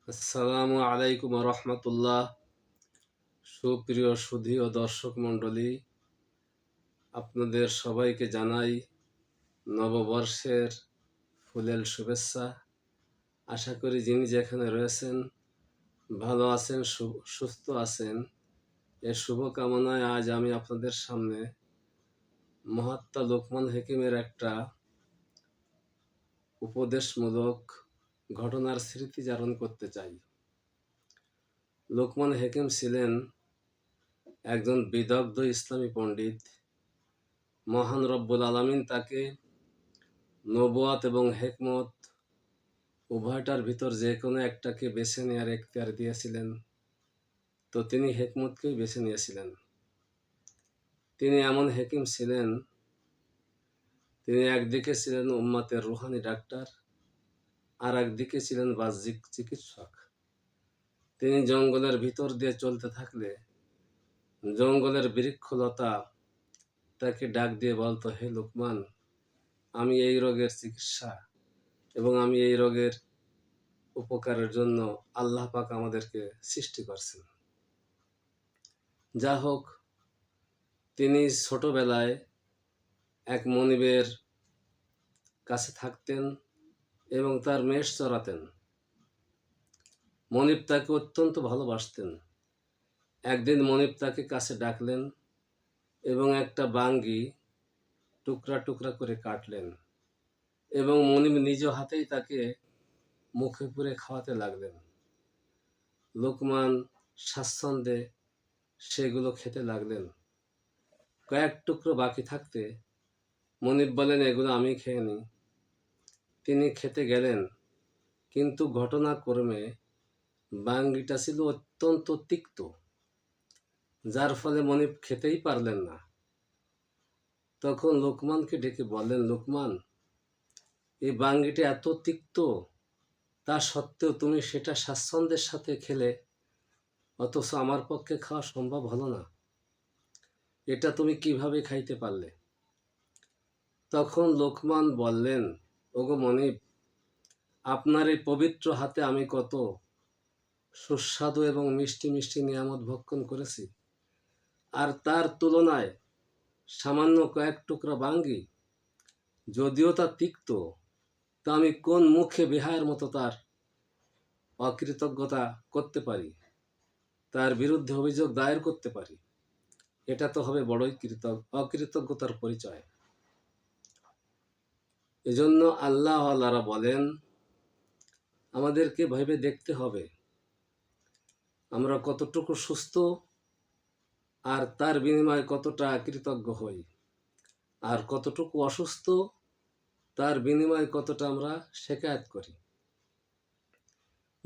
আসসালামু আলাইকুম রহমতুল্লাহ। সুপ্রিয় সুধী ও দর্শক মণ্ডলী, আপনাদের সবাইকে জানাই নববর্ষের ফুলেল শুভেচ্ছা। আশা করি যিনি যেখানে রয়েছেন ভালো আছেন, সুস্থ আছেন। এ শুভকামনায় আজ আমি আপনাদের সামনে মহাত্মা লোকমান হাকিমের একটা উপদেশমূলক ঘটনার স্মৃতিচারণ করতে চাই। লোকমান হাকিম ছিলেন একজন বিদগ্ধ ইসলামী পণ্ডিত। মহান রব্বুল আলামিন তাকে নবুয়াত এবং হেকমত উভয়টার ভিতর যে কোনো একটাকে বেছে নেওয়ার এখতিয়ার দিয়েছিলেন, তো তিনি হেকমতকেই বেছে নিয়েছিলেন। তিনি এমন হাকিম ছিলেন, তিনি একদিকে ছিলেন উম্মতের রুহানি ডাক্তার, আর একদিকে ছিলেন বাহ্যিক চিকিৎসক। তিনি জঙ্গলের ভিতর দিয়ে চলতে থাকলে জঙ্গলের বৃক্ষলতা তাকে ডাক দিয়ে বলতো, হে লোকমান, আমি এই রোগের চিকিৎসা এবং আমি এই রোগের উপকারের জন্য আল্লাহ পাক আমাদেরকে সৃষ্টি করছেন। যা হোক, তিনি ছোটবেলায় এক মনিবের কাছে থাকতেন এবং তার মেষ চড়াতেন। মনিব তাকে অত্যন্ত ভালোবাসতেন। একদিন মনিব তাকে কাছে ডাকলেন এবং একটা বাঙ্গি টুকরা টুকরা করে কাটলেন এবং মনিব নিজ হাতেই তাকে মুখে পুরে খাওয়াতে লাগলেন। লোকমান স্বাচ্ছন্দ্যে সেগুলো খেতে লাগলেন। কয়েক টুকরো বাকি থাকতে মনিব বলেন, এগুলো আমি খেয়ে নিই। তিনি খেতে গেলেন, কিন্তু ঘটনাক্রমে বাঙ্গিটা ছিল অত্যন্ত তিক্ত, যার ফলে মনিব খেতেই পারলেন না। তখন লোকমানকে ডেকে বললেন, লোকমান, এই বাঙ্গিটা এত তিক্ত, তা সত্ত্বেও তুমি সেটা স্বাচ্ছন্দ্যের সাথে খেলে, অথচ আমার পক্ষে খাওয়া সম্ভব হলো না। এটা তুমি কিভাবে খাইতে পারলে? তখন লোকমান বললেন, ওগো মনিব, আপনার এই পবিত্র হাতে আমি কত সুস্বাদু এবং মিষ্টি মিষ্টি নিয়ামত ভক্ষণ করেছি, আর তার তুলনায় সামান্য কয়েক টুকরা বাঙ্গি, যদিও তা তিক্ত, তা আমি কোন মুখে বেহায়ের মতো তার অকৃতজ্ঞতা করতে পারি, তার বিরুদ্ধে অভিযোগ দায়ের করতে পারি? এটা তো হবে বড়ই অকৃতজ্ঞতার পরিচয়। এজন্য আল্লাহ আল্লাহরা বলেন, আমাদেরকে ভেবে দেখতে হবে আমরা কতটুকু সুস্থ আর তার বিনিময়ে কতটা কৃতজ্ঞ হই, আর কতটুকু অসুস্থ তার বিনিময়ে কতটা আমরা শেকায়ত করি।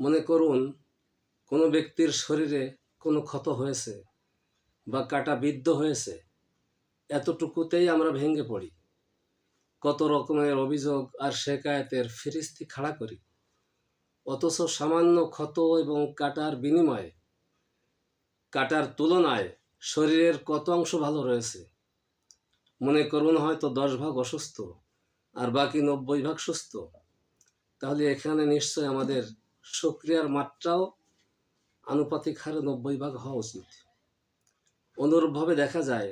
মনে করুন, কোনো ব্যক্তির শরীরে কোনো ক্ষত হয়েছে বা কাটা বিদ্ধ হয়েছে, এতটুকুতেই আমরা ভেঙে পড়ি, কত রকমের অভিযোগ আর শেকায়তের ফিরিস্তি খাড়া করি। অথচ সামান্য ক্ষত এবং কাটার বিনিময়ে, কাটার তুলনায় শরীরের কত অংশ ভালো রয়েছে। মনে করুন হয়তো 10 ভাগ অসুস্থ আর বাকি 90 ভাগ সুস্থ, তাহলে এখানে নিশ্চয় আমাদের শুকরিয়ার মাত্রাও আনুপাতিক হারে 90 ভাগ হওয়া উচিত। অনুরূপভাবে দেখা যায়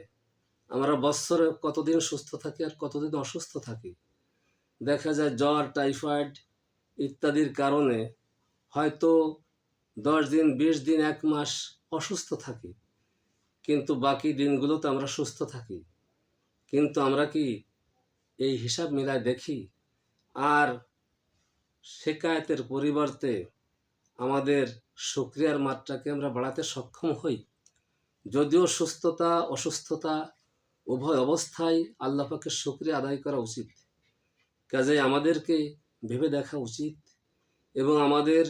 আমরা বৎসরে কতদিন সুস্থ থাকি আর কতদিন অসুস্থ থাকি। দেখা যায় জ্বর, টাইফয়েড ইত্যাদির কারণে হয়তো 10 দিন, 20 দিন, 1 মাস অসুস্থ থাকি, কিন্তু বাকি দিনগুলোতে আমরা সুস্থ থাকি। কিন্তু আমরা কি এই হিসাব মিলায় দেখি আর শেকায়তের পরিবর্তে আমাদের শুকরিয়ার মাত্রাকে আমরা বাড়াতে সক্ষম হই? যদিও সুস্থতা অসুস্থতা উভয় অবস্থায় আল্লাহ পাকের শুকরিয়া আদায় করা উচিত, কাজেই আমাদেরকে ভেবে দেখা উচিত এবং আমাদের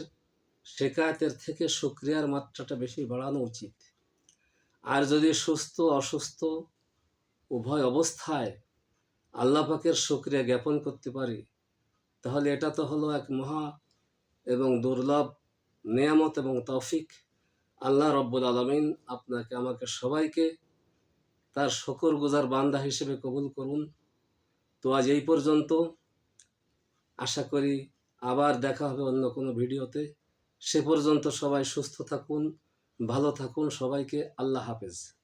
শেকায়তের থেকে শুকরিয়ার মাত্রাটা বেশি বাড়ানো উচিত। আর যদি সুস্থ অসুস্থ উভয় অবস্থায় আল্লাহ পাকের শুকরিয়া জ্ঞাপন করতে পারি, তাহলে এটা তো হলো এক মহা এবং দুর্লভ নেয়ামত এবং তৌফিক। আল্লাহ রব্বুল আলামিন আপনাকে আমাকে সবাইকে তার শুকরগুজার বান্দা হিসেবে কবুল করুন। তো আজ এই পর্যন্ত। আশা করি আবার দেখা হবে অন্য কোনো ভিডিওতে। সে পর্যন্ত সবাই সুস্থ থাকুন, ভালো থাকুন। সবাইকে আল্লাহ হাফেজ।